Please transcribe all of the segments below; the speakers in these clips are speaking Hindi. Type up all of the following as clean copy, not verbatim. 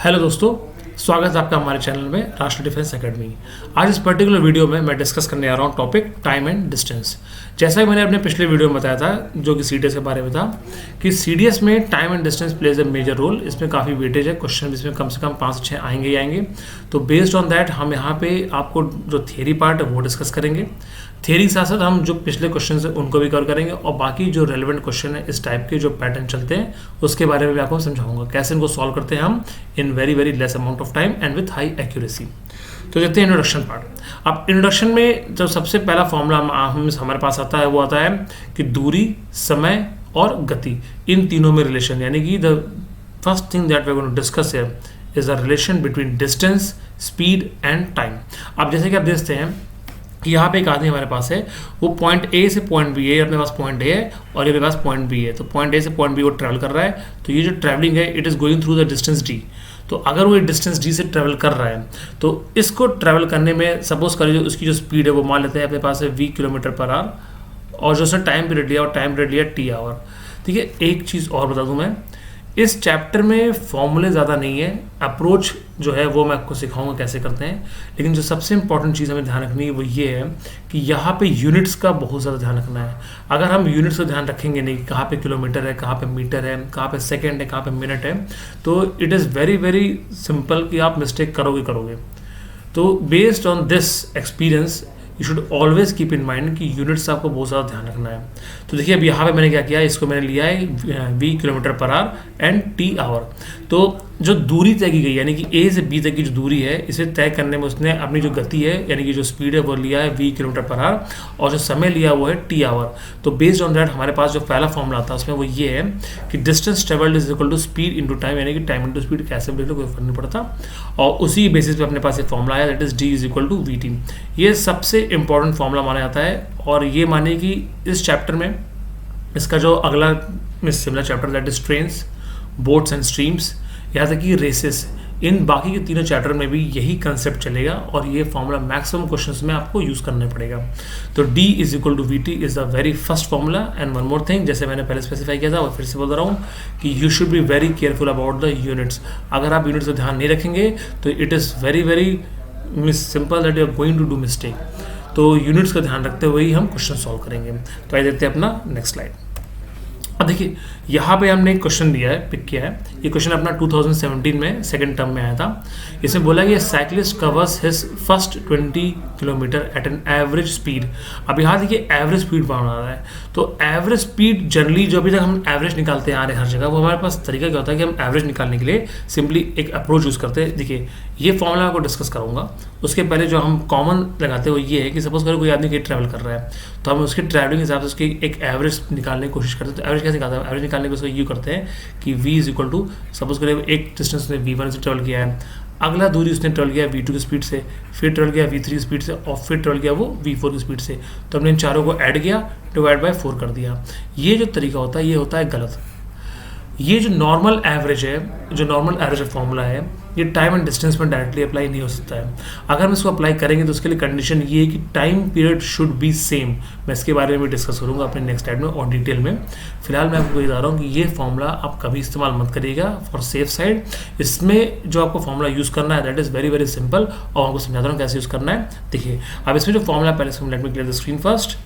हेलो दोस्तों, स्वागत है आपका हमारे चैनल में राष्ट्रीय डिफेंस एकेडमी। आज इस पर्टिकुलर वीडियो में मैं डिस्कस करने आ रहा हूँ टॉपिक टाइम एंड डिस्टेंस। जैसा कि मैंने अपने पिछले वीडियो में बताया था, जो कि सीडीएस के बारे में था, कि सीडीएस में time and distance plays a major role. इसमें काफ़ी वेटेज है, क्वेश्चन इसमें कम से कम 5 से 6 आएंगे ही आएंगे। तो बेस्ड ऑन दैट हम यहाँ पे आपको जो थियरी पार्ट है वो डिस्कस करेंगे। थियरी के साथ साथ हम जो पिछले क्वेश्चन है उनको भी कवर करेंगे, और बाकी जो रेलेवेंट क्वेश्चन है इस टाइप के जो पैटर्न चलते हैं उसके बारे में भी आपको समझाऊंगा, कैसे इनको सॉल्व करते हैं हम in very very less amount of time and with high accuracy. तो देखते हैं इंट्रोडक्शन पार्ट। अब इंट्रोडक्शन में जो सबसे पहला फॉर्मूला हमारे पास आता है वो आता है कि दूरी, समय और गति, इन तीनों में रिलेशन, यानी कि the first thing that we are going to discuss here is the relation between distance, speed and time. अब जैसे कि आप देखते हैं कि यहाँ पे एक आदमी हमारे पास है, वो पॉइंट ए से पॉइंट बी है, अपने पास पॉइंट ए है और ये पास पॉइंट बी है। तो पॉइंट ए से पॉइंट बी वो ट्रैवल कर रहा है, तो ये जो ट्रैवलिंग है it is going through the distance D. तो अगर वो डिस्टेंस डी से ट्रैवल कर रहा है तो इसको ट्रैवल करने में सपोज करिए उसकी जो स्पीड है वो मान लेते हैं अपने पास है 20 किलोमीटर पर आवर, और जो उसने टाइम पीरियड लिया और टाइम पीरियड लिया टी आवर। ठीक है, एक चीज़ और बता दूं मैं, इस चैप्टर में फॉर्मूले ज़्यादा नहीं है, अप्रोच जो है वो मैं आपको सिखाऊंगा कैसे करते हैं। लेकिन जो सबसे इंपॉर्टेंट चीज़ हमें ध्यान रखनी है वो ये है कि यहाँ पे यूनिट्स का बहुत ज़्यादा ध्यान रखना है। अगर हम यूनिट्स का ध्यान रखेंगे नहीं, कहाँ पे किलोमीटर है, कहाँ पे मीटर है, कहाँ पे सेकेंड है, कहाँ पे मिनट है, तो it is very very simple कि आप मिस्टेक करोगे। तो based on this experience you should always keep in mind कि यूनिट्स आपको बहुत ज़्यादा ध्यान रखना है। तो देखिए अब यहाँ पे मैंने क्या किया, इसको मैंने लिया है 20 kilometre per our and T our. तो जो दूरी तय की गई यानी कि ए से बी तक की जो दूरी है इसे तय करने में उसने अपनी जो गति है यानी कि जो स्पीड है वो लिया है 20 किलोमीटर पर आवर, और जो समय लिया वो है टी आवर। तो बेस्ड ऑन दैट हमारे पास जो पहला फॉर्मूला आता है उसमें वो ये है कि distance travelled is equal to speed into time, यानी कि टाइम इंटू स्पीड कैसे भी कोई फर्क नहीं पड़ता। और उसी बेसिस पे अपने पास एक फॉर्मूला आया, that is D is equal to V T. ये सबसे इंपॉर्टेंट फॉर्मूला माना जाता है, और ये मानिए कि इस चैप्टर में इसका जो अगला similar chapter that is trains, boats and streams, यहाँ तक कि रेसेस, इन बाकी के तीनों चैप्टर में भी यही कंसेप्ट चलेगा, और ये फॉर्मूला मैक्सिमम क्वेश्चंस में आपको यूज़ करना पड़ेगा। तो D is equal to V T is the very first formula. And one more thing, जैसे मैंने पहले स्पेसिफाई किया था और फिर से बोल रहा हूँ कि you should be very careful about the units. अगर आप यूनिट्स का ध्यान नहीं रखेंगे तो it is very very simple that you are going to do mistake. तो यूनिट्स का ध्यान रखते हुए ही हम क्वेश्चन सॉल्व करेंगे। तो आइए देखते हैं अपना नेक्स्ट स्लाइड। अब देखिए यहाँ पे हमने एक क्वेश्चन दिया है, पिक किया है। ये क्वेश्चन अपना 2017 में सेकंड टर्म में आया था। इसमें बोला कि cyclist covers his first 20 kilometre at an average speed. अब यहाँ देखिए एवरेज स्पीड बना रहा है, तो एवरेज स्पीड जनरली जो अभी तक हम एवरेज निकालते आ रहे हैं हर जगह, वो हमारे पास तरीका क्या होता है कि हम एवरेज निकालने के लिए सिंपली एक अप्रोच यूज़ करते हैं। देखिए ये फॉर्मूला को डिस्कस करूँगा, उसके पहले जो हम कॉमन लगाते हैं वो ये है कि सपोज करो कोई आदमी कहीं ट्रैवल कर रहा है, तो हम उसके ट्रैवलिंग के हिसाब से उसकी एक एवरेज निकालने की कोशिश करते हैं। तो एवरेज कैसे निकालते हैं? एवरेज निकालने के उसको यूँ करते हैं कि v is equal to, suppose करें एक डिस्टेंस उसने v1 से ट्रेवल किया है, अगला दूरी उसने ट्रेवल किया v2 की स्पीड से, फिर ट्रेवल किया v3 की स्पीड से, और फिर ट्रेवल किया वो v4 की स्पीड से। तो हमने इन चारों को ऐड किया, डिवाइड बाय 4 कर दिया। ये जो तरीका होता है ये होता है गलत। ये जो नॉर्मल एवरेज है, जो नॉर्मल एवरेज फॉर्मूला है, ये टाइम एंड डिस्टेंस में डायरेक्टली अप्लाई नहीं हो सकता है। अगर हम इसको अप्लाई करेंगे तो उसके लिए कंडीशन ये है कि time period should be same. मैं इसके बारे में भी डिस्कस करूंगा अपने नेक्स्ट स्लाइड में और डिटेल में। फिलहाल मैं आपको बता रहा हूँ कि ये फॉर्मूला आप कभी इस्तेमाल मत करिएगा फॉर सेफ साइड। इसमें जो आपको फॉर्मूला यूज़ करना है that is very very simple, और आपको समझाता हूँ कैसे यूज़ करना है। देखिए अब इसमें जो फॉर्मूला, पहले late me clear the screen first.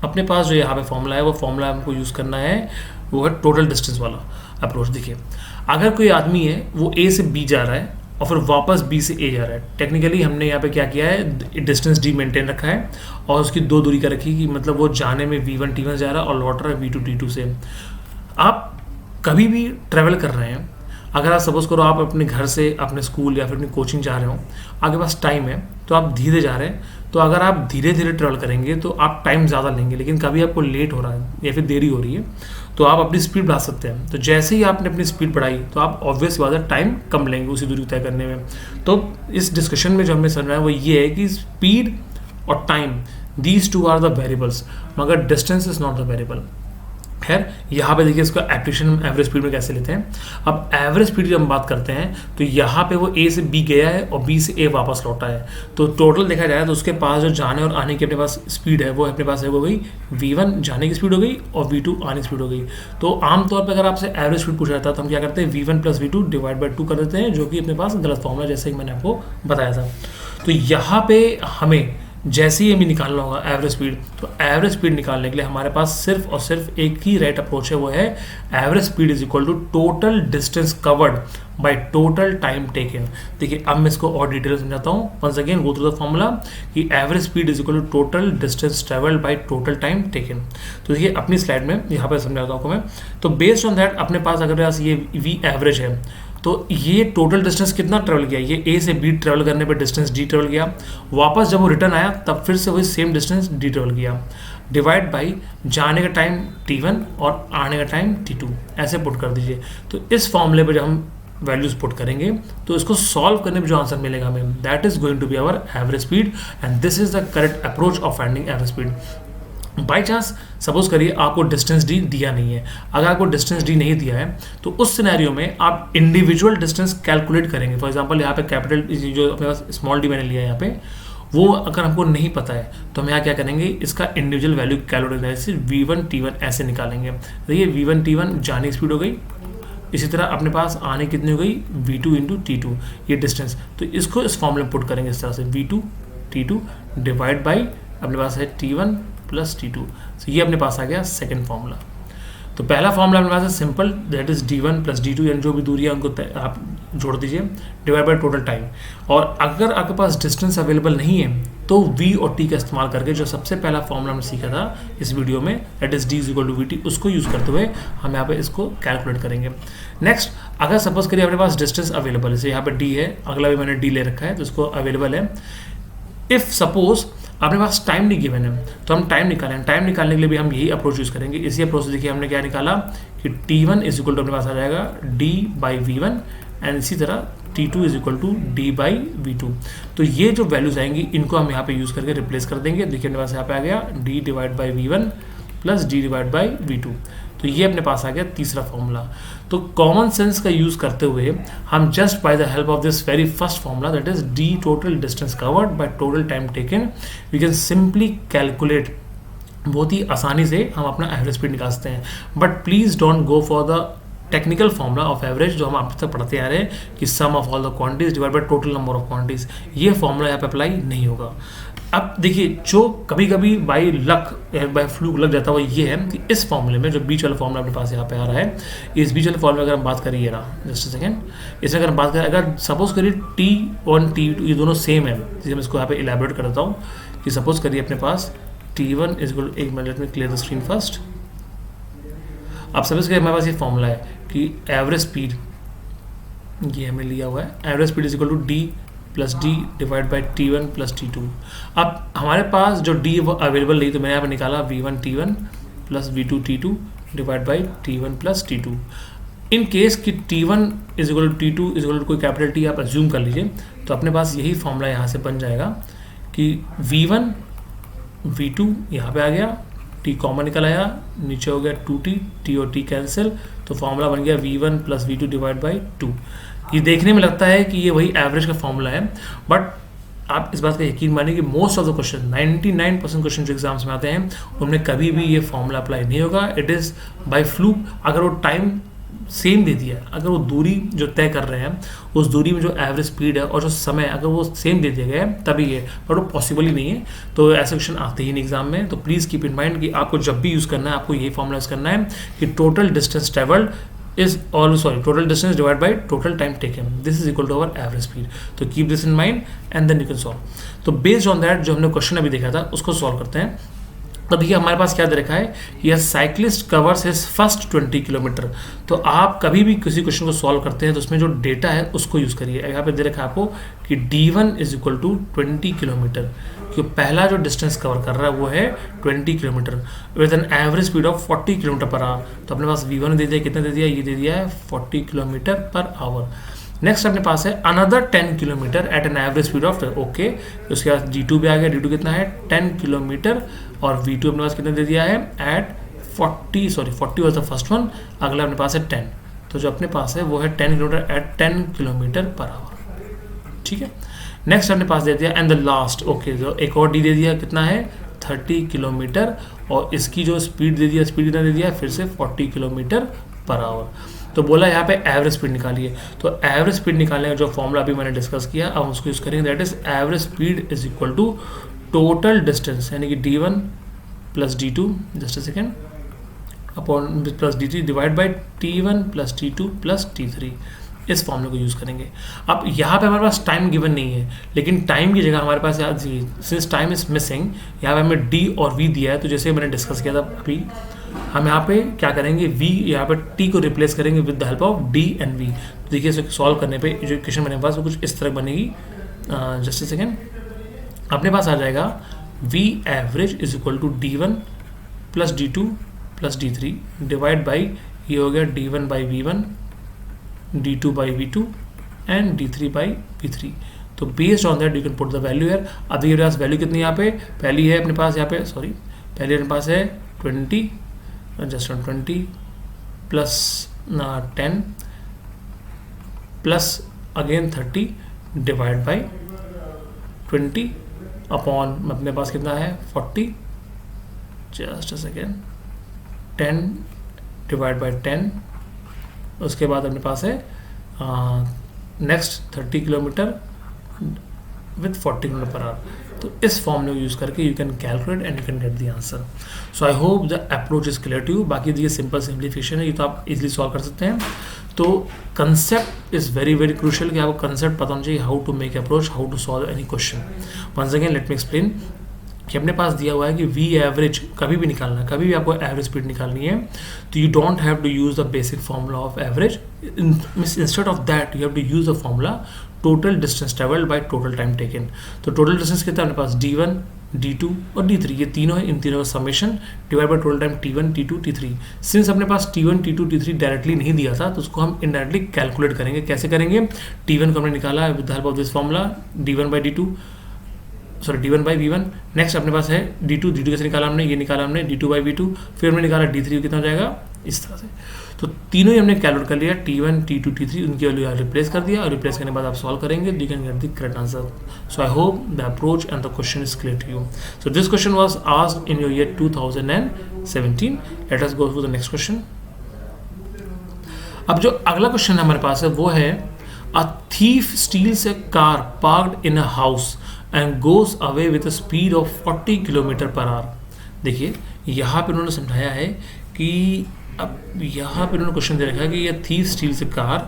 अपने पास जो यहाँ पे फॉर्मूला है वो फॉर्मूला हमको यूज़ करना है, वो है टोटल डिस्टेंस वाला अप्रोच। देखिए अगर कोई आदमी है वो ए से बी जा रहा है और फिर वापस बी से ए जा रहा है, टेक्निकली हमने यहाँ पे क्या किया है, डिस्टेंस डी मेंटेन रखा है और उसकी 2 दूरी का रखी कि मतलब वो जाने में v1 t1 जा रहा है और लौट रहा है v2 t2 से। आप कभी भी ट्रैवल कर रहे हैं, अगर आप सपोज करो आप अपने घर से अपने स्कूल या फिर अपनी कोचिंग जा रहे हो, आपके पास टाइम है तो आप धीरे जा रहे हैं, तो अगर आप धीरे धीरे ट्रैवल करेंगे तो आप टाइम ज़्यादा लेंगे। लेकिन कभी आपको लेट हो रहा है या फिर देरी हो रही है तो आप अपनी स्पीड बढ़ा सकते हैं। तो जैसे ही आपने अपनी स्पीड बढ़ाई तो आप ऑब्वियस बात है टाइम कम लेंगे उसी दूरी तय करने में। तो इस डिस्कशन में जो हमें समझना है वो ये है कि स्पीड और time, these two are the variables, मगर distance is not the variable. खैर यहाँ पे देखिए इसका एप्लीकेशन एवरेज स्पीड में कैसे लेते हैं। अब एवरेज स्पीड की हम बात करते हैं तो यहाँ पे वो ए से बी गया है और बी से ए वापस लौटा है, तो टोटल देखा जाए तो उसके पास जो जाने और आने की अपने पास स्पीड है वो अपने पास है, वो गई v1 जाने की स्पीड हो गई और v2 आने की स्पीड हो गई। तो आमतौर पर अगर आपसे एवरेज स्पीड पूछा जाता है तो हम क्या करते हैं v1 plus v2 divide by 2 कर देते हैं, जो कि अपने पास गलत फॉर्मूला जैसे कि मैंने आपको बताया था। तो यहाँ पे हमें जैसे ही हमें निकालना होगा एवरेज स्पीड, तो एवरेज स्पीड निकालने के लिए हमारे पास सिर्फ और सिर्फ एक ही राइट अप्रोच है, वो है average speed is equal to total distance covered by total time taken. देखिए अब मैं इसको और डिटेल समझाता हूँ। Once again go through the formula कि average speed is equal to total distance travelled by total time taken. तो देखिए अपनी स्लाइड में यहाँ पर समझाता हूँ आपको मैं। तो बेस्ड ऑन दैट अपने पास अगर पास ये वी एवरेज है तो ये टोटल डिस्टेंस कितना ट्रेवल किया, ये ए से बी ट्रेवल करने पे डिस्टेंस डी ट्रेवल किया, वापस जब वो रिटर्न आया तब फिर से वही सेम डिस्टेंस डी ट्रेवल किया, डिवाइड बाई जाने का टाइम t1 और आने का टाइम t2, ऐसे पुट कर दीजिए। तो इस फॉर्मूले पे जब हम वैल्यूज पुट करेंगे तो इसको सॉल्व करने में जो आंसर मिलेगा हमें, that is going to be our average speed and this is the correct approach of finding average speed. By chance suppose करिए आपको डिस्टेंस डी दिया नहीं है, अगर आपको डिस्टेंस डी नहीं दिया है तो उस सिनेरियो में आप इंडिविजुअल डिस्टेंस कैलकुलेट करेंगे। फॉर एग्जांपल यहाँ पे कैपिटल जो अपने पास स्मॉल डी मैंने लिया है यहाँ पे, वो अगर हमको नहीं पता है तो हम यहाँ क्या करेंगे, इसका इंडिविजुअल वैल्यू कैलकुलेट करेंगे, v1 t1 ऐसे निकालेंगे। देखिए v1 t1 जाने की स्पीड हो गई, इसी तरह अपने पास आने कितनी हो गई v2 इंटू t2 ये डिस्टेंस। तो इसको इस फॉर्मूले में पुट करेंगे इस तरह से v2 t2 डिवाइड बाई अपने पास है t1 प्लस t2। तो ये अपने पास आ गया सेकंड फॉर्मूला। तो पहला फॉर्मूला अपने पास है simple, that is d1 plus d2, यानी जो भी दूरी है उनको आप जोड़ दीजिए, डिवाइड बाय टोटल टाइम। और अगर आपके पास डिस्टेंस अवेलेबल नहीं है तो v और t का इस्तेमाल करके जो सबसे पहला फॉर्मूला हमने सीखा था इस वीडियो में, that is d is equal to V T, उसको यूज़ करते हुए हम यहाँ पे इसको कैलकुलेट करेंगे। नेक्स्ट अगर सपोज करिए अपने पास डिस्टेंस अवेलेबल है, जैसे यहाँ पे d है, अगला भी मैंने d ले रखा है तो इसको अवेलेबल है। इफ़ सपोज अपने पास टाइम नहीं गिवन है तो हम टाइम निकालें, टाइम निकालने के लिए भी हम यही अप्रोच यूज़ करेंगे। इसी अप्रोच से देखिए हमने क्या निकाला कि t1 इज इक्वल टू अपने पास आ जाएगा d बाई v1 एंड इसी तरह t2 is equal to d by v2। तो ये जो वैल्यूज आएंगी इनको हम यहाँ पे यूज़ करके रिप्लेस कर देंगे। देखिए अपने पास यहाँ पे आ गया d divide by v1 plus d divide by v2। तो ये अपने पास आ गया तीसरा फॉर्मूला। तो कॉमन सेंस का यूज़ करते हुए हम just by the help of this very first formula, that is d total distance covered by total time taken, we can simply calculate, बहुत ही आसानी से हम अपना एवरेज स्पीड निकाल सकते हैं। But please don't go for the technical formula of average जो हम आप तक पढ़ते आ रहे हैं कि sum of all the quantities divide by total number of quantities, ये फॉर्मूला यहाँ पे अप्लाई नहीं होगा। अब देखिए जो कभी कभी बाई लक बाई फ्लूक लग जाता है वो ये है कि इस फॉर्मूले में जो बीच वाला फॉर्मूला अपने पास यहाँ पे आ रहा है, इस बीच वाले फॉर्मूले अगर हम बात करिए ना, जस्ट सेकेंड, इसमें अगर हम बात करें, अगर सपोज करिए t1 t2 ये दोनों सेम है, जिसे मैं इसको यहाँ पे इलेबोरेट कर देता हूँ कि सपोज करिए अपने पास t1 इज इक्वल, एक मिनट में क्लियर द स्क्रीन फर्स्ट। आप सपोज करिए हमारे पास ये फॉर्मूला है कि एवरेज स्पीड, ये हमें लिया हुआ है, average speed is equal to d plus D divide by t1 plus t2। अब हमारे पास जो d अवेलेबल नहीं तो मैंने यहाँ पर निकाला v1 t1 plus v2 t2 divide by t1 plus t2। In case कि t1 is equal to t2 is equal to कोई कैपिटल T आप अज्यूम कर लीजिए, तो अपने पास यही फॉर्मूला यहाँ से बन जाएगा कि v1 v2 यहाँ पे आ गया, t कॉमन निकल आया, नीचे हो गया 2t, t और t कैंसिल, तो फॉर्मूला बन गया v1 plus v2 divide by 2। ये देखने में लगता है कि ये वही एवरेज का फॉर्मूला है, बट आप इस बात का यकीन मानिए कि most of the question 99% question जो एग्जाम्स में आते हैं उनमें कभी भी ये फॉर्मूला अप्लाई नहीं होगा। It is by fluke. अगर वो टाइम सेम दे दिया, अगर वो दूरी जो तय कर रहे हैं उस दूरी में जो एवरेज स्पीड है और जो समय अगर वो सेम दे दिया गया है तभी है, बट वो पॉसिबल ही नहीं है, तो ऐसे क्वेश्चन आते ही नहीं एग्जाम में। तो प्लीज़ कीप इन माइंड कि आपको जब भी यूज़ करना है आपको यही फॉर्मूला यूज़ करना है कि total distance travelled is all total distance divided by total time taken, this is equal to our average speed। तो keep this in mind and then you can solve। तो based on that जो हमने क्वेश्चन अभी देखा था उसको सॉल्व करते हैं। तो देखिए हमारे पास क्या दे रखा है, यह cyclist covers his first 20 kilometre. तो आप कभी भी किसी क्वेश्चन को सॉल्व करते हैं तो उसमें जो डेटा है उसको यूज़ करिए। यहाँ पे दे रखा है आपको कि d1 is equal to 20 kilometre, क्योंकि पहला जो डिस्टेंस कवर कर रहा है वो है 20 kilometre with N average speed of 40 kilometre per hour. तो अपने पास v1 दे दिया, कितना दे दिया, ये दे दिया है 40 किलोमीटर पर आवर। नेक्स्ट अपने पास है another 10 kilometre at an average speed of okay. उसके बाद d2 भी आ गया, d2 कितना है 10 किलोमीटर और v2 अपने पास कितना दे दिया है at 40 was the first one, अगला अपने पास है 10, तो जो अपने पास है वो है 10 kilometre at 10 kilometre per hour, ठीक है। नेक्स्ट अपने पास दे दिया एंड द लास्ट, ओके, जो एक और डी दे दिया, कितना है 30 किलोमीटर, और इसकी जो स्पीड दे दिया, स्पीड कितना दे दिया फिर से 40 किलोमीटर पर आवर। तो बोला यहाँ पे एवरेज स्पीड निकालिए, तो एवरेज स्पीड निकालने का जो फॉर्मूला अभी मैंने डिस्कस किया, अब उसको यूज़ करेंगे, that is average speed is equal to total distance, यानी कि d1 plus d2, just a second, upon plus d3 divide by t1 plus t2 plus t3, इस फॉर्मूले को यूज़ करेंगे। अब यहाँ पे हमारे पास टाइम गिवन नहीं है, लेकिन टाइम की जगह हमारे पास सिंस टाइम इज मिसिंग, यहाँ पे हमें d और v दिया है, तो जैसे मैंने डिस्कस किया था अभी, हम यहाँ पे क्या करेंगे, v यहाँ पे t को रिप्लेस करेंगे with the help of d and v। तो देखिए इसे सॉल्व करने पे जो इक्वेशन मेरे पास वो कुछ इस तरह बनेगी, जस्ट अ सेकेंड, अपने पास आ जाएगा v average is equal to d1 plus d2 plus d3 divide by, ये हो गया d1 by v1, d2 by v2 and d3 by v3। तो based on that you can put the value है। अभी मेरे पास वैल्यू कितनी यहाँ पे, पहली है अपने पास यहाँ पे, सॉरी, पहले अपने पास है 20, just 20 plus 10 plus again 30 divide by 20 upon अपने पास कितना है 40, just a second, 10 divide by 10, उसके बाद अपने पास है next 30 kilometre with 40 kilometre per hour. तो इस फॉर्मूले को यूज़ करके you can calculate and you can get the answer. So I hope the approach is clear to you. बाकी ये सिंपल सिंप्लीफिकेशन है, ये तो आप इजीली सॉल्व कर सकते हैं। तो concept is very very crucial कि आपको कंसेप्ट पता होना चाहिए, how to make approach, how to solve any question. Once again let me explain कि अपने पास दिया हुआ है कि वी एवरेज कभी भी निकालना है, कभी भी आपको एवरेज स्पीड निकालनी है, तो you don't have to use the basic formula of average, instead of that you have to use the formula total distance travelled by total time taken. तो टोटल डिस्टेंस कितना है अपने पास, d1 d2 और d3, ये तीनों है, इन तीनों का summation divide by total time t1 t2 t3। Since अपने पास t1 t2 t3 डायरेक्टली नहीं दिया था, तो उसको हम इनडायरेक्टली कैलकुलेट करेंगे। कैसे करेंगे, t1 को हमने निकाला with the help of this formula d1 by d2, sorry d1 by v1। Next अपने पास है d2 कैसे निकाला हमने, ये निकाला हमने d2 बाई v2, फिर हमने निकाला d3 कितना हो जाएगा इस तरह से। तो तीनों ही हमने कैलकुलेट कर लिया, t1 t2 t3, उनकी वैल्यू रिप्लेस कर दिया, और रिप्लेस करने के बाद आप सॉल्व करेंगे, you can get the correct answer. So I hope the approach and the question is clear to you. So this question was asked in your year 2017। Let us go to the next question. अब जो अगला क्वेश्चन हमारे पास है वो है, a thief steals a car parked in a house and goes away with a speed of 40 kilometre per hour. देखिए यहाँ पे उन्होंने समझाया है कि, अब यहाँ पे उन्होंने क्वेश्चन दे रखा है कि ये thief steals a car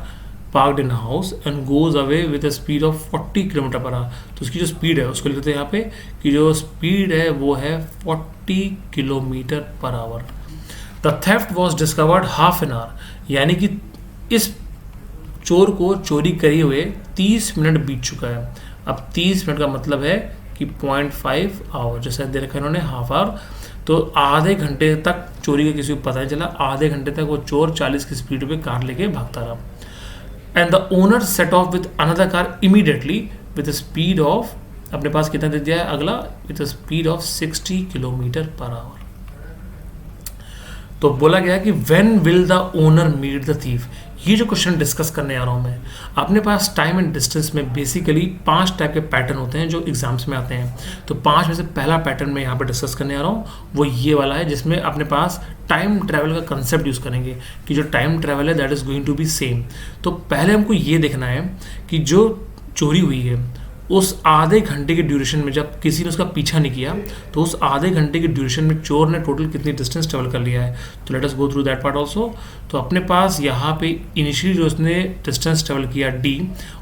parked in house and goes away with a speed of 40 kilometre per hour. तो उसकी जो स्पीड है उसको लिखते हैं यहाँ पे कि जो स्पीड है वो है 40 kilometre per our. The theft was discovered half an hour, यानी कि इस चोर को चोरी करे हुए 30 मिनट बीत चुका है। अब 30 मिनट का मतलब है कि 0.5 आवर, जैसे दे रखा है इन्होंने हाफ आवर, तो आधे घंटे तक चोरी का किसी को पता नहीं चला, आधे घंटे तक वो चोर 40 की स्पीड पे कार लेके भागता रहा। And the owner set off with another car immediately with speed of, अपने पास कितना दे दिया है अगला, with speed of 60 kilometre per hour. तो बोला गया कि when will the owner meet the thief. ये जो क्वेश्चन डिस्कस करने आ रहा हूँ मैं, अपने पास टाइम एंड डिस्टेंस में बेसिकली 5 टाइप के पैटर्न होते हैं जो एग्जाम्स में आते हैं। तो 5 में से पहला पैटर्न मैं यहाँ पर डिस्कस करने आ रहा हूँ, वो ये वाला है, जिसमें अपने पास टाइम ट्रैवल का कंसेप्ट यूज़ करेंगे कि जो टाइम ट्रैवल है that is going to be same. तो पहले हमको ये देखना है कि जो चोरी हुई है उस आधे घंटे के ड्यूरेशन में, जब किसी ने उसका पीछा नहीं किया, तो उस आधे घंटे के ड्यूरेशन में चोर ने टोटल कितनी डिस्टेंस ट्रेवल कर लिया है। तो late us go through that part also. तो अपने पास यहाँ पे इनिशियली जो उसने डिस्टेंस ट्रेवल किया d,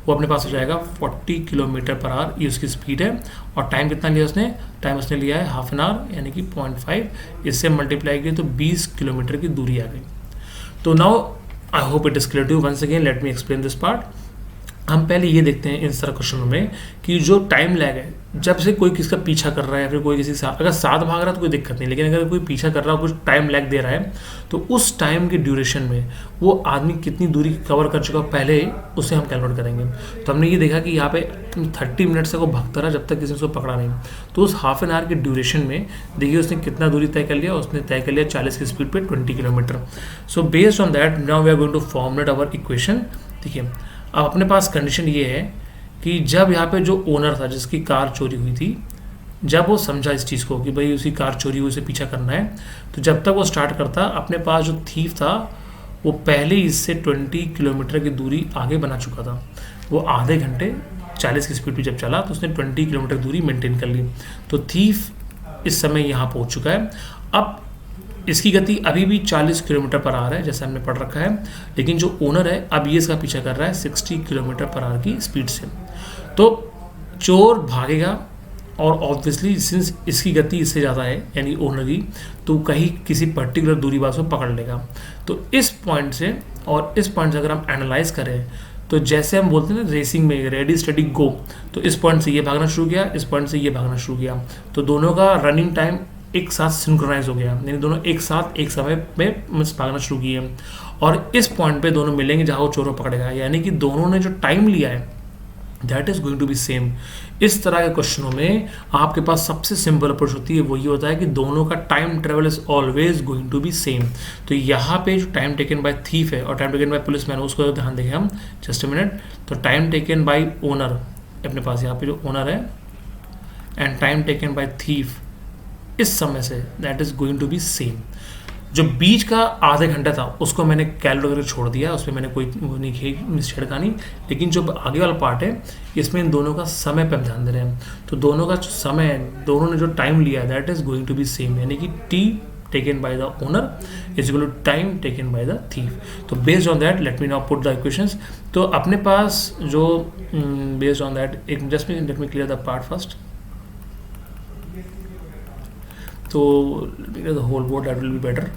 वो अपने पास हो जाएगा 40 किलोमीटर पर आवर, ये उसकी स्पीड है। और टाइम कितना लिया उसने, टाइम उसने लिया है हाफ एन आवर, यानी कि 0.5, इससे मल्टीप्लाई किया तो 20 किलोमीटर की दूरी आ गई। तो now I hope it is clear to you. Once again let me explain this part. हम पहले ये देखते हैं इन सारे क्वेश्चनों में कि जो टाइम लैग है, जब से कोई किसका पीछा कर रहा है या फिर कोई किसी के साथ, अगर साथ भाग रहा है तो कोई दिक्कत नहीं, लेकिन अगर कोई पीछा कर रहा है, कुछ टाइम लैग दे रहा है, तो उस टाइम की ड्यूरेशन में वो आदमी कितनी दूरी कवर कर चुका पहले, उसे हम कैलकुलेट करेंगे। तो हमने ये देखा कि यहाँ पे 30 मिनट से वो भगता रहा जब तक किसी ने उसको पकड़ा नहीं। तो उस हाफ एन आवर की ड्यूरेशन में देखिए उसने कितना दूरी तय कर लिया, उसने तय कर लिया 40 की स्पीड पे 20 kilometre. So based on that now we are going to formulate our equation. देखिए अब अपने पास कंडीशन ये है कि जब यहाँ पे जो ओनर था जिसकी कार चोरी हुई थी, जब वो समझा इस चीज़ को कि भाई उसकी कार चोरी हुई, उसे पीछा करना है, तो जब तक वो स्टार्ट करता, अपने पास जो थीफ था वो पहले इससे 20 किलोमीटर की दूरी आगे बना चुका था। वो आधे घंटे 40 की स्पीड पे जब चला तो उसने 20 किलोमीटर दूरी मेंटेन कर ली। तो थीफ इस समय यहाँ पहुँच चुका है। अब इसकी गति अभी भी 40 किलोमीटर पर आवर है जैसे हमने पढ़ रखा है, लेकिन जो ओनर है अब ये इसका पीछा कर रहा है 60 किलोमीटर पर आवर की स्पीड से। तो चोर भागेगा और ऑब्वियसली सिंस इसकी गति इससे ज़्यादा है यानी ओनर की, तो कहीं किसी पर्टिकुलर दूरी बाद उसको पकड़ लेगा। तो इस पॉइंट से और इस पॉइंट से अगर हम एनालाइज करें तो जैसे हम बोलते हैं ना रेसिंग में रेडी स्टडी गो, तो इस पॉइंट से ये भागना शुरू किया, इस पॉइंट से ये भागना शुरू किया, तो दोनों का रनिंग टाइम एक साथ सिंक्रोनाइज हो गया, यानी दोनों एक साथ एक समय में भागना शुरू किए और इस पॉइंट पे दोनों मिलेंगे जहाँ वो चोर को पकड़ेगा, यानी कि दोनों ने जो टाइम लिया है that is going to be same. इस तरह के क्वेश्चनों में आपके पास सबसे सिंपल अप्रोच होती है, वो ये होता है कि दोनों का time travel is always going to be same. तो यहाँ पे जो टाइम टेकन बाय थीफ है और time taken by policeman, उसको ध्यान देंगे हम जस्ट अ मिनट। तो टाइम टेकन बाय ओनर अपने पास यहाँ पे जो ओनर है and time taken by thief इस समय से that is going to be same. जो बीच का आधे घंटा था उसको मैंने कैलकुलेट करके छोड़ दिया, उसमें मैंने कोई वो नहीं छिड़का नहीं, लेकिन जो आगे वाला पार्ट है इसमें इन दोनों का समय पर हम ध्यान दे रहे हैं। तो दोनों का जो समय है, दोनों ने जो टाइम लिया है that is going to be same, यानी कि T taken by the owner is equal to time taken by the thief. तो based on that let me now put the equations. तो अपने पास जो बेस्ड ऑन दैट एक just let me clear the part first. तो the whole board that will be better.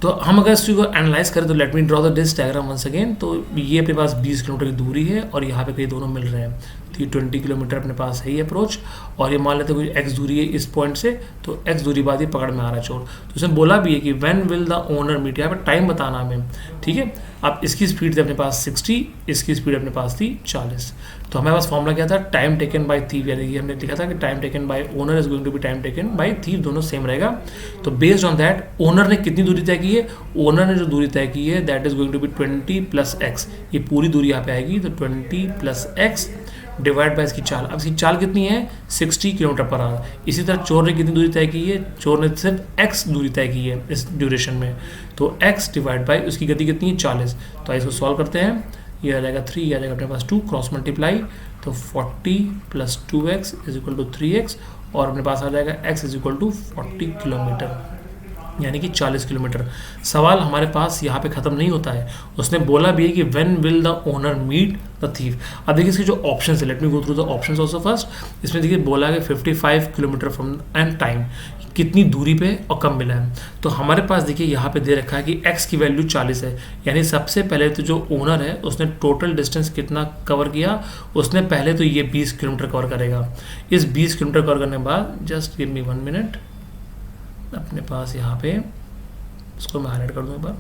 तो हम अगर इसको एनालाइज करें तो let me draw the this diagram once again. तो ये अपने पास 20 किलोमीटर की दूरी है और यहाँ पे कहीं दोनों मिल रहे हैं, तो ये 20 किलोमीटर अपने पास है ये अप्रोच, और ये मान लेते हैं कोई एक्स दूरी है इस पॉइंट से, तो एक्स दूरी बाद ये पकड़ में आ रहा है चोर। तो उसने बोला भी है कि when will the owner meet, यहाँ पे टाइम बताना हमें, ठीक है। अब इसकी स्पीड थी अपने पास 60, इसकी स्पीड अपने पास थी 40। तो हमारे पास फॉर्मूला क्या था, टाइम टेकन बाय थीफ, यानी कि हमने लिखा था कि time taken by owner is going to be time taken by thief, दोनों सेम रहेगा। तो बेस्ड ऑन दैट ओनर ने कितनी दूरी तय की है, ओनर ने जो दूरी तय की है that is going to be 20 plus x, ये पूरी दूरी यहाँ पे आएगी, तो 20 प्लस एक्स डिवाइड बाय इसकी चाल। अब इसकी चाल कितनी है 60 किलोमीटर पर आवर। इसी तरह चोर ने कितनी दूरी तय की है, चोर ने सिर्फ x दूरी तय की है इस ड्यूरेशन में, तो x डिवाइड बाय उसकी गति कितनी है 40। तो इसको सॉल्व करते हैं, ये आ जाएगा 3, ये आ जाएगा अपने पास 2, क्रॉस मल्टीप्लाई, तो 40 plus 2x is equal to 3x, और अपने पास आ जाएगा x is equal to 40 kilometre, यानी कि 40 किलोमीटर। सवाल हमारे पास यहाँ पे ख़त्म नहीं होता है, उसने बोला भी है कि when will the owner meet the thief. अब देखिए इसके जो ऑप्शन है, let me go through the options also first. इसमें देखिए बोला है 55 किलोमीटर फ्रॉम एंड टाइम, कितनी दूरी पे और कब मिला है। तो हमारे पास देखिए यहाँ पे दे रखा है कि x की वैल्यू 40 है, यानी सबसे पहले तो जो ओनर है उसने टोटल डिस्टेंस कितना कवर किया, उसने पहले तो ये 20 किलोमीटर कवर करेगा। इस 20 किलोमीटर कवर करने के बाद जस्ट गिव मी 1 मिनट, अपने पास यहाँ पे इसको मैं हाईलाइट कर दूँ एक बार।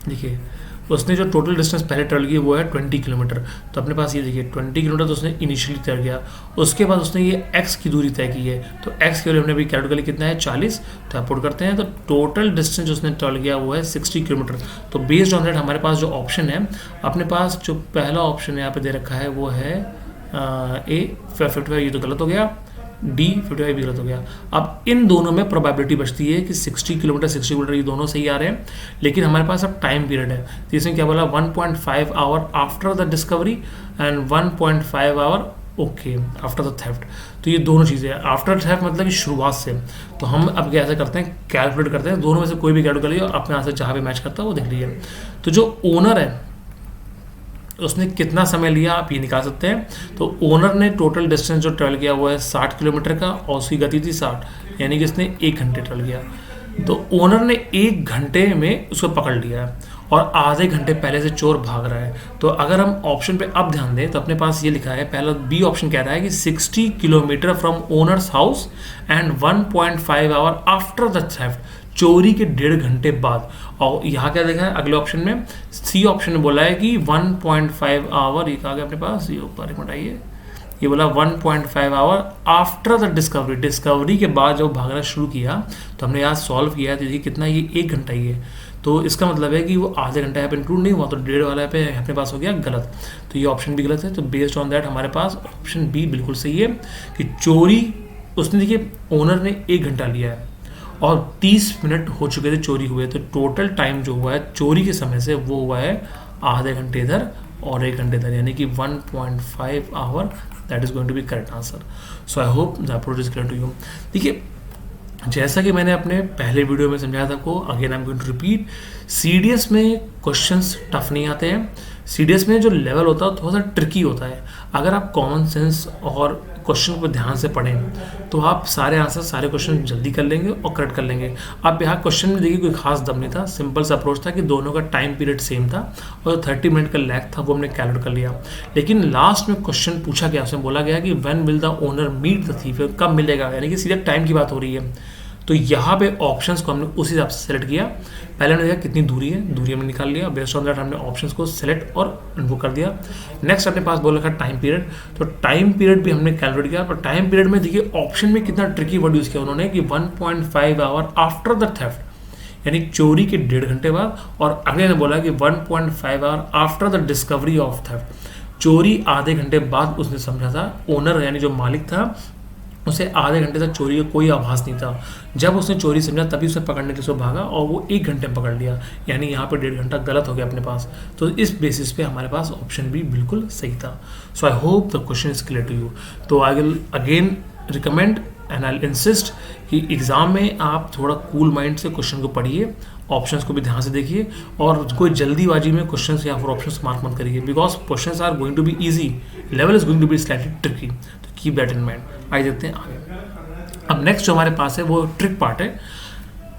देखिए उसने जो टोटल डिस्टेंस पहले ट्रेवल की वो है 20 किलोमीटर, तो अपने पास ये देखिए 20 किलोमीटर तो उसने इनिशियली तय किया। उसके बाद उसने ये x की दूरी तय की है, तो x के लिए हमने भी कैलकुलेट कितना है 40, तो आप पुट करते हैं, तो टोटल डिस्टेंस जो उसने ट्रेवल किया वो है 60 किलोमीटर। तो बेस्ड ऑन दैट हमारे पास जो ऑप्शन है, अपने पास जो पहला ऑप्शन यहाँ पे दे रखा है वो है ए 55, ये तो गलत हो गया, डी 55 भी गलत हो गया। अब इन दोनों में प्रोबेबिलिटी बचती है कि 60 किलोमीटर ये दोनों सही आ रहे हैं, लेकिन हमारे पास अब टाइम पीरियड है, तो इसमें क्या बोला 1.5 hour after the discovery and 1.5 hour okay after the theft. तो ये दोनों चीज़ें हैं, आफ्टर थेफ्ट मतलब कि शुरुआत से। तो हम अब कैसे करते हैं, कैलकुलेट करते हैं, दोनों में से कोई भी कैलकुलेट करिए, अपने यहाँ से जहाँ भी मैच करता है वो देख लीजिए। तो जो ओनर है उसने कितना समय लिया आप ये निकाल सकते हैं। तो ओनर ने टोटल डिस्टेंस जो ट्रेवल किया वो है 60 किलोमीटर का, और उसकी गति थी 60, यानी कि इसने 1 घंटे ट्रेवल किया। तो ओनर ने 1 घंटे में उसको पकड़ लिया है, और आधे घंटे पहले से चोर भाग रहा है। तो अगर हम ऑप्शन पे अब ध्यान दें तो अपने पास ये लिखा है, पहला बी ऑप्शन कह रहा है कि 60 kilometre from owners house and 1.5 hour after the theft, चोरी के 1.5 घंटे बाद। और यहाँ क्या देखा है अगले ऑप्शन में, सी ऑप्शन में बोला है कि 1.5 आवर, ये कहा गया अपने पास, ये ऊपर एक मिनट आइए, ये बोला 1.5 hour after the discovery, discovery के बाद जब भागना शुरू किया तो हमने यहाँ सॉल्व किया, तो देखिए कितना, ये 1 घंटा ही है। तो इसका मतलब है कि वो आधे घंटा यहाँ पे इंक्लूड नहीं हुआ, तो 1.5 वाला पे अपने पास हो गया गलत। तो ये ऑप्शन भी गलत है। तो बेस्ड ऑन दैट हमारे पास ऑप्शन बी बिल्कुल सही है कि चोरी, उसने देखिए ओनर ने 1 घंटा लिया है और 30 मिनट हो चुके थे चोरी हुए, तो टोटल टाइम जो हुआ है चोरी के समय से वो हुआ है आधे घंटे इधर और 1 घंटे इधर, यानी कि 1.5 hour. That is going to be correct answer. So I hope the approach is clear to you. देखिए जैसा कि मैंने अपने पहले वीडियो में समझाया था आपको, again I am going to repeat, CDS में क्वेश्चंस टफ नहीं आते हैं। सीडीएस में जो लेवल होता है थोड़ा सा ट्रिकी होता है। अगर आप कॉमन सेंस और क्वेश्चन को ध्यान से पढ़ें तो आप सारे आंसर, सारे क्वेश्चन जल्दी कर लेंगे और करेक्ट कर लेंगे। आप यहाँ क्वेश्चन में देखिए कोई खास दम नहीं था, सिंपल सा अप्रोच था कि दोनों का टाइम पीरियड सेम था और 30 मिनट का लैग था वो हमने कैलकुलेट कर लिया। लेकिन लास्ट में क्वेश्चन पूछा गया, उसमें बोला गया कि when will the owner meet the thief, कब मिलेगा, यानी कि सीधे टाइम की बात हो रही है। तो यहाँ पे ऑप्शंस को हमने उसी हिसाब से सेलेक्ट किया। पहले हमने देखा कितनी दूरी है, दूरी हमने निकाल लिया, बेस्ड ऑन दैट हमने ऑप्शंस को सेलेक्ट और वो कर दिया। नेक्स्ट अपने पास बोल रखा टाइम पीरियड, तो टाइम पीरियड भी हमने कैलकुलेट किया। पर टाइम पीरियड में देखिए ऑप्शन में कितना ट्रिकी वर्ड यूज़ किया उन्होंने कि 1.5 आवर आफ्टर द थेफ्ट, यानी चोरी के 1.5 घंटे बाद। और अगले ने बोला कि 1.5 hour after the discovery of theft, चोरी आधे घंटे बाद उसने समझा था। ओनर यानी जो मालिक था उसे आधे घंटे तक चोरी का कोई आभास नहीं था। जब उसने चोरी समझा तभी उसे पकड़ने के लिए भागा और वो 1 घंटे में पकड़ लिया, यानी यहाँ पे 1.5 घंटा गलत हो गया अपने पास। तो इस बेसिस पे हमारे पास ऑप्शन भी बिल्कुल सही था। So I hope the question is clear to you. तो I will again recommend and I insist कि एग्ज़ाम में आप थोड़ा कूल माइंड से क्वेश्चन को पढ़िए, ऑप्शंस को भी ध्यान से देखिए और कोई जल्दीबाजी में क्वेश्चंस या फिर ऑप्शंस मार्क मत करिए, because questions are going to be easy, level is going to be slightly tricky. तो कीप दैट इन माइंड। आइए देखते हैं आगे। अब नेक्स्ट जो हमारे पास है वो ट्रिक पार्ट है।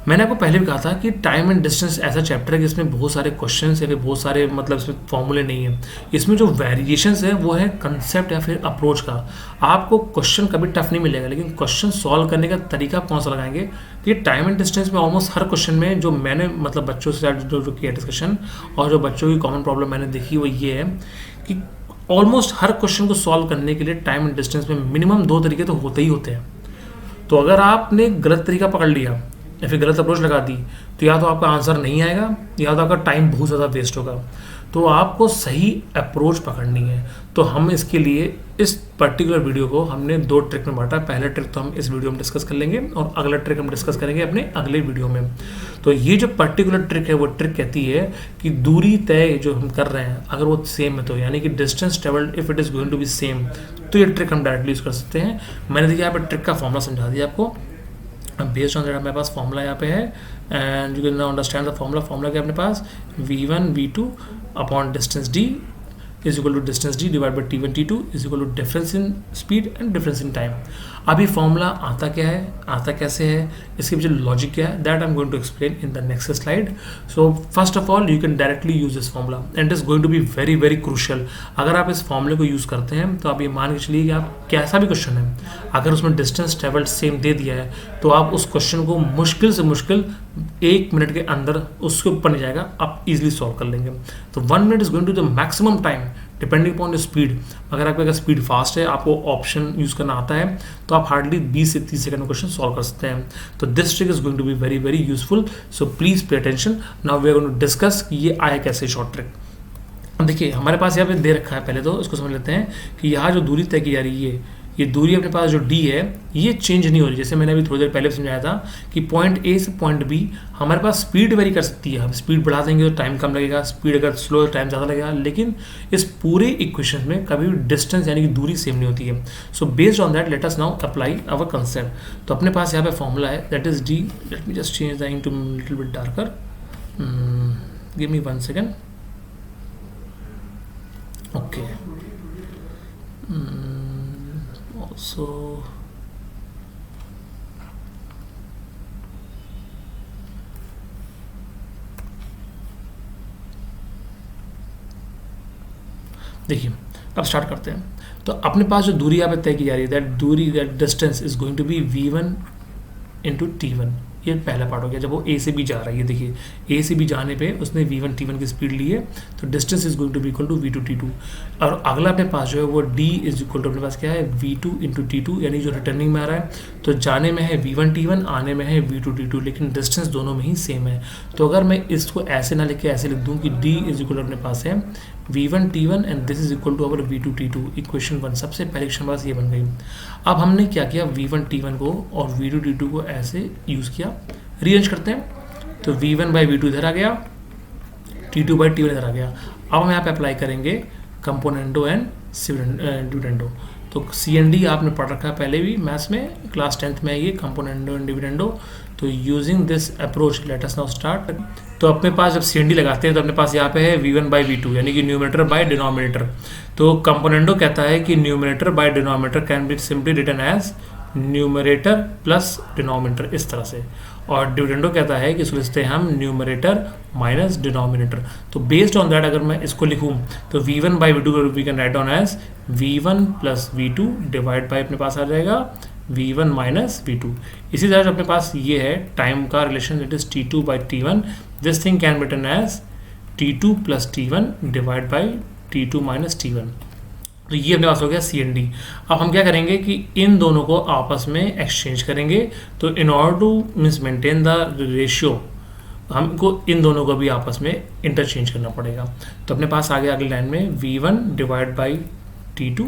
मैंने आपको पहले भी कहा था कि टाइम एंड डिस्टेंस ऐसा चैप्टर है कि इसमें बहुत सारे क्वेश्चंस है, बहुत सारे मतलब इसमें फॉर्मूले नहीं है। इसमें जो वेरिएशंस है वो है कंसेप्ट या फिर अप्रोच का। आपको क्वेश्चन कभी टफ नहीं मिलेगा, लेकिन क्वेश्चन सॉल्व करने का तरीका कौन सा लगाएंगे। तो ये टाइम एंड डिस्टेंस में ऑलमोस्ट हर क्वेश्चन में जो मैंने मतलब बच्चों से जो किया डिस्कशन और जो बच्चों की कॉमन प्रॉब्लम मैंने देखी वो ये है कि ऑलमोस्ट हर क्वेश्चन को सॉल्व करने के लिए टाइम एंड डिस्टेंस में मिनिमम 2 तरीके तो होते ही होते हैं। तो अगर आपने गलत तरीका पकड़ लिया या फिर गलत अप्रोच लगा दी तो या तो आपका आंसर नहीं आएगा या तो आपका टाइम बहुत ज़्यादा वेस्ट होगा। तो आपको सही अप्रोच पकड़नी है। तो हम इसके लिए इस पर्टिकुलर वीडियो को हमने 2 ट्रिक में बांटा। पहला ट्रिक तो हम इस वीडियो में डिस्कस कर लेंगे और अगला ट्रिक हम डिस्कस करेंगे अपने अगले वीडियो में। तो ये जो पर्टिकुलर ट्रिक है वो ट्रिक कहती है कि दूरी तय जो हम कर रहे हैं अगर वो सेम है तो यानी कि distance travelled if it is going to be same, तो ये ट्रिक हम डायरेक्टली यूज़ कर सकते हैं। मैंने देखिए यहाँ पर ट्रिक का फॉर्मूला समझा दिया आपको। बेस्ड ऑन दैट हमारे पास फॉर्मूला यहाँ पे है and you can now understand the formula. Formula क्या अपने पास v1 v2 upon distance d is equal to distance d divide by t1 t2 is equal to difference in speed and difference in time. अभी फॉर्मूला आता क्या है, आता कैसे है, इसके पीछे लॉजिक क्या है, that I am going to explain in the next slide. So first of all you can directly use this formula and it is going to be very very crucial. अगर आप इस फॉर्मूले को यूज़ करते हैं तो आप ये मान के चलिए कि आप कैसा भी क्वेश्चन है अगर उसमें डिस्टेंस ट्रेवल्ड सेम दे दिया है तो आप उस क्वेश्चन को मुश्किल से मुश्किल 1 मिनट के अंदर उसके ऊपर नहीं जाएगा, आप इजीली सॉल्व कर लेंगे। तो 1 minute is going to the maximum time depending upon the speed. अगर आपका स्पीड फास्ट है, आपको ऑप्शन यूज़ करना आता है तो आप हार्डली 20 से 30 सेकंड में क्वेश्चन सॉल्व कर सकते हैं। तो this trick is going to be very very useful. So please pay attention. Now we are going to discuss कि ये आया कैसे शॉर्ट ट्रिक। अब देखिए हमारे पास यहाँ पे दे रखा है, पहले तो इसको समझ लेते हैं कि यहाँ जो दूरी तय की जा रही है ये दूरी अपने पास जो d है ये चेंज नहीं हो रही। जैसे मैंने अभी थोड़ी देर पहले समझाया था कि पॉइंट A से पॉइंट B हमारे पास स्पीड वेरी कर सकती है। हम स्पीड बढ़ा देंगे तो टाइम कम लगेगा, स्पीड अगर स्लो टाइम ज़्यादा लगेगा, लेकिन इस पूरे इक्वेशन में कभी भी डिस्टेंस यानी कि दूरी सेम नहीं होती है। So based on that let us now apply our concept. तो अपने पास यहाँ पे फॉर्मूला है that is d। Let me just change the ink to little bit darker, give me 1 second. Okay also देखिए अब स्टार्ट करते हैं। तो अपने पास जो दूरी यहाँ पे तय की जा रही है, that distance is going to be v1 into t1। ये पहला पार्ट हो गया। जब वो a से b जा रही है, देखिए a से b जाने पे उसने v1 t1 की स्पीड ली है, तो distance is going to be equal to v2 t2। और अगला अपने पास जो है वो d इज इक्वल टू अपने पास क्या है v2 इंटू t2, यानी जो रिटर्निंग में आ रहा है। तो जाने में है v1 t1, आने में है v2 t2, लेकिन डिस्टेंस दोनों में ही सेम है। तो अगर मैं इसको ऐसे ना लिख के ऐसे लिख दूँ कि d इज इक्वल टू अपने पास है v1 t1 and this is equal to our v2 t2, equation 1, सबसे पहले इक्वेशन पास ये बन गई। अब हमने क्या किया, v1 t1 को और v2 t2 को ऐसे यूज़ किया, रीअरेंज करते हैं। तो v1 बाई v2 इधर आ गया, t2 बाई t1 इधर आ गया। अब हम यहाँ पे अप्लाई करेंगे कंपोनेंडो एंड डिविडेंडो। तो सी एन डी आपने पढ़ रखा है पहले भी मैथ्स में, क्लास 10th में ये कंपोनेंडो एंड डिविडेंडो। तो using this approach let us now start. तो अपने पास जब सी एन डी लगाते हैं तो अपने पास यहाँ पे है v1 बाई v2, यानी कि न्यूमरेटर बाई डिनोमिनेटर। तो कंपोनेंडो कहता है कि numerator by denominator can be simply written as numerator plus denominator, इस तरह से। और डिविडेंडो कहता है कि इसको लिखते हैं हम न्यूमरेटर माइनस डिनोमिनेटर। तो बेस्ड ऑन दैट अगर मैं इसको लिखूं तो v1 by v2 we can write down as v1 plus v2 divide by अपने पास आ जाएगा v1 माइनस v2। इसी तरह अपने पास ये है टाइम का relation, it is t2 by t1। This thing can be written as t2 plus t1 divide by t2 minus t1। तो ये अपने पास हो गया सी एन डी। अब हम क्या करेंगे कि इन दोनों को आपस में एक्सचेंज करेंगे। तो in order two means maintain the ratio, हमको इन दोनों को भी आपस में इंटरचेंज करना पड़ेगा। तो अपने पास आ गया अगली लाइन में v1 डिवाइड बाई t2,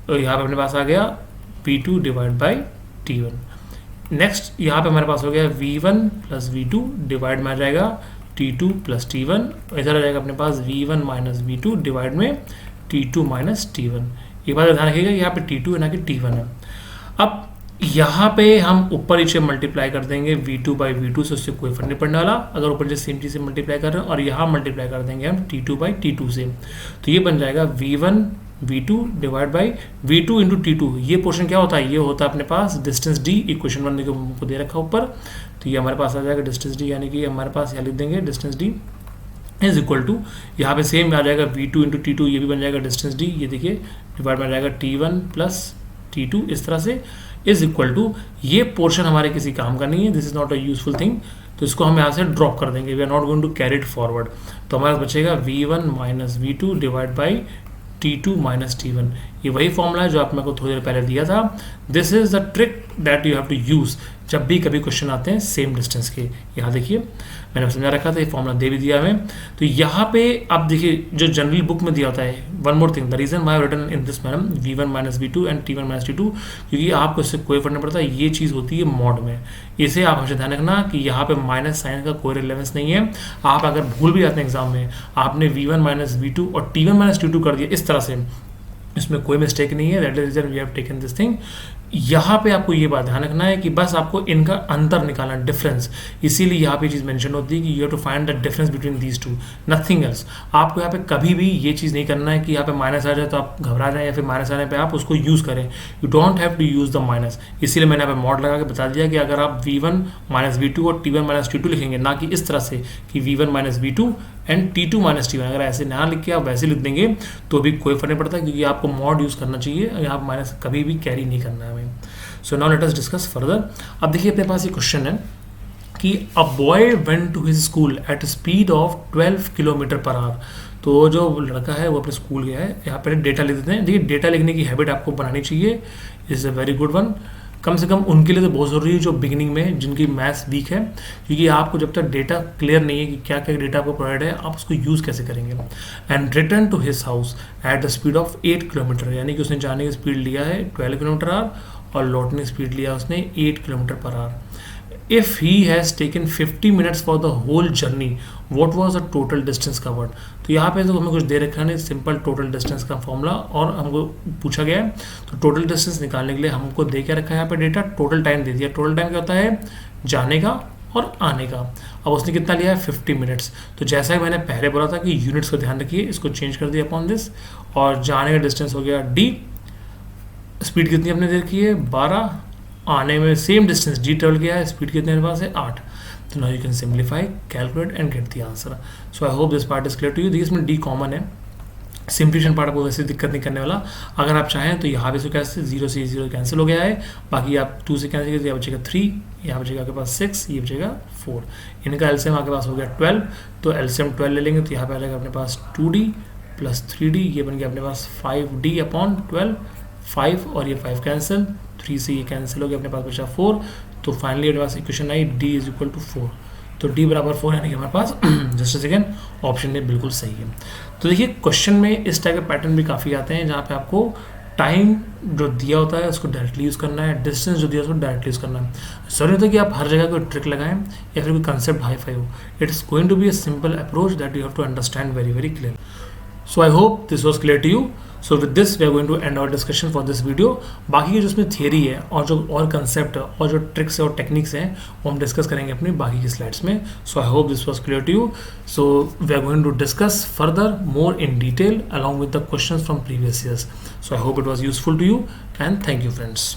और यहाँ पे अपने पास आ गया v2 divide by t1। Next यहाँ पे हमारे पास हो गया v1 प्लस v2 डिवाइड में आ जाएगा t2 प्लस t1, इधर आ जाएगा अपने पास v1 माइनस v2 डिवाइड में t2 माइनस t1। ये बात ध्यान रखिएगा, यहाँ पे t2 है ना कि t1 है। अब यहाँ पे हम ऊपर नीचे मल्टीप्लाई कर देंगे v2 बाई v2 से, उससे कोई फर्क नहीं पड़ने वाला। अगर ऊपर नीचे सेम चीज़ से मल्टीप्लाई कर रहे हैं, और यहाँ मल्टीप्लाई कर देंगे हम t2 बाई t2 से, तो ये बन जाएगा v1 v2 divide by v2 into t2। ये पोर्शन क्या होता है, ये होता है अपने पास डिस्टेंस d, इक्वेशन 1 को दे रखा ऊपर। तो ये हमारे पास आ जाएगा डिस्टेंस d, यानी कि हमारे पास यहाँ लिख देंगे distance d is equal to, यहाँ पे सेम आ जाएगा v2 इंटू t2, ये भी बन जाएगा डिस्टेंस d, ये देखिए डिवाइड में आ जाएगा t1 प्लस t2, इस तरह से इज इक्वल टू। ये पोर्शन हमारे किसी काम का नहीं है, this is not a useful thing, तो इसको हम यहाँ से ड्रॉप कर देंगे, we are not going to carry it forward. तो हमारे पास बचेगा v1 minus v2 divide by t2 minus t1। ये वही फॉर्मूला है जो आप मेरे को थोड़ी देर पहले दिया था। This is the trick that you have to use जब भी कभी क्वेश्चन आते हैं सेम डिस्टेंस के। यहाँ देखिए मैंने समझा रखा था, ये फॉर्मूला दे भी दिया हमें। तो यहाँ पे आप देखिए जो जनरल बुक में दिया होता है, one more thing, the reason why written in this madam v1 minus v2 and t1 minus t2, क्योंकि आपको इससे कोई फर्क नहीं पड़ता, ये चीज़ होती है मॉड में। इसे आप हमेशा ध्यान रखना कि यहाँ पे माइनस साइन का कोई रिलेवेंस नहीं है। आप अगर भूल भी जाते हैं एग्जाम में, आपने v1 माइनस v2 और t1 माइनस t2 कर दिया इस तरह से, इसमें कोई मिस्टेक नहीं है, that is reason we have taken this thing. यहाँ पे आपको ये बात ध्यान रखना है कि बस आपको इनका अंतर निकालना, डिफरेंस, इसीलिए यहाँ पे चीज़ मेंशन होती है कि you have to find the difference between these two, nothing else. आपको यहाँ पे कभी भी ये चीज़ नहीं करना है कि यहाँ पे माइनस आ जाए तो आप घबरा जाए, या फिर माइनस आने पे आप उसको यूज़ करें। You don't have to use the minus, इसीलिए मैंने यहाँ पे मॉड लगा के बता दिया कि अगर आप v1 माइनस v2 और t1 माइनस t2 लिखेंगे, ना कि इस तरह से कि v1 minus v2 and t2 minus t1, अगर ऐसे ना लिख के आप वैसे लिख देंगे तो भी कोई फर्क नहीं पड़ता, क्योंकि आपको मॉड यूज़ करना चाहिए, यहाँ माइनस कभी भी कैरी नहीं करना है हमें। So now let us discuss further. अब देखिए अपने पास ये क्वेश्चन है कि a boy went to his school at speed of 12 kilometre per hour. तो जो लड़का है वो अपने स्कूल गया है। यहाँ पर डेटा लिख देते हैं। देखिए डेटा लिखने की हैबिट आपको बनानी चाहिए, is a very good one. कम से कम उनके लिए तो बहुत ज़रूरी है जो बिगिनिंग में जिनकी मैथ्स वीक है, क्योंकि आपको जब तक डेटा क्लियर नहीं है कि क्या क्या डेटा आपको प्रोवाइड है, आप उसको यूज़ कैसे करेंगे। And return to his house at the speed of 8 kilometre, यानी कि उसने जाने की स्पीड लिया है 12 किलोमीटर आवर और लौटने की स्पीड लिया उसने 8 kilometre per hour. If he has taken 50 minutes for the whole journey, what was the total distance covered. तो यहाँ पे तो हमें कुछ दे रखा है, सिंपल टोटल डिस्टेंस का फॉर्मूला, और हमको पूछा गया है। तो टोटल डिस्टेंस निकालने के लिए हमको दे के रखा है यहाँ पे डेटा, टोटल टाइम दे दिया। टोटल टाइम क्या होता है, जाने का और आने का। अब उसने कितना लिया है 50 मिनट्स। तो जैसा ही मैंने पहले बोला था कि यूनिट्स को ध्यान रखिए, इसको चेंज कर दिया अपॉन दिस, और जाने का डिस्टेंस हो गया d, स्पीड कितनी हमने दे रखी है 12, आने में सेम डिस्टेंस d ट्रेवल किया है, स्पीड कितने मेरे पास है 8। तो now you can simplify, calculate and get the answer. So I hope this part is clear to you. देखिए इसमें d कॉमन है, सिंप्लीफिकेशन पार्ट आपको वैसे दिक्कत नहीं करने वाला। अगर आप चाहें तो यहाँ पे इसको कैसे 0 से 0 कैंसिल हो गया है, बाकी आप 2 से कैंसिल करिए, यहाँ बचेगा 3, यहाँ बचेगा आपके पास 6, ये बचेगा 4। इनका एलसीएम आपके पास हो गया 12, तो एलसीएम 12 ले लेंगे तो यहाँ पे आ जाएगा अपने पास 2d प्लस 3d, ये बन गया अपने पास 5d अपॉन 12, 5 और ये 5 कैंसिल, 3 से ये कैंसिल हो गया, अपने पास बचा 4। तो फाइनली अपने पास equation I d is equal to 4, तो d बराबर 4 यानी कि हमारे पास जस्ट सेकेंड ऑप्शन ने बिल्कुल सही है। तो देखिए क्वेश्चन में इस टाइप के पैटर्न भी काफ़ी आते हैं जहाँ पे आपको टाइम जो दिया होता है उसको डायरेक्टली यूज़ करना है, डिस्टेंस जो दिया है उसको डायरेक्टली यूज़ करना है। ज़रूरी होता है कि आप हर जगह कोई ट्रिक लगाएं या फिर कोई कंसेप्ट हाई फाई हो। It is going to be a simple approach that you have to understand very very clear. So I hope this was clear to you. So with this we are going to end our discussion for this video. बाकी की जो इसमें थियरी है और जो और कंसेप्ट और जो ट्रिक्स है और टेक्निक्स हैं वो हम डिस्कस करेंगे अपनी बाकी की स्लाइड्स में. So I hope this was clear to you. So we are going to discuss further more in detail along with the questions from previous years. So I hope it was useful to you and thank you friends.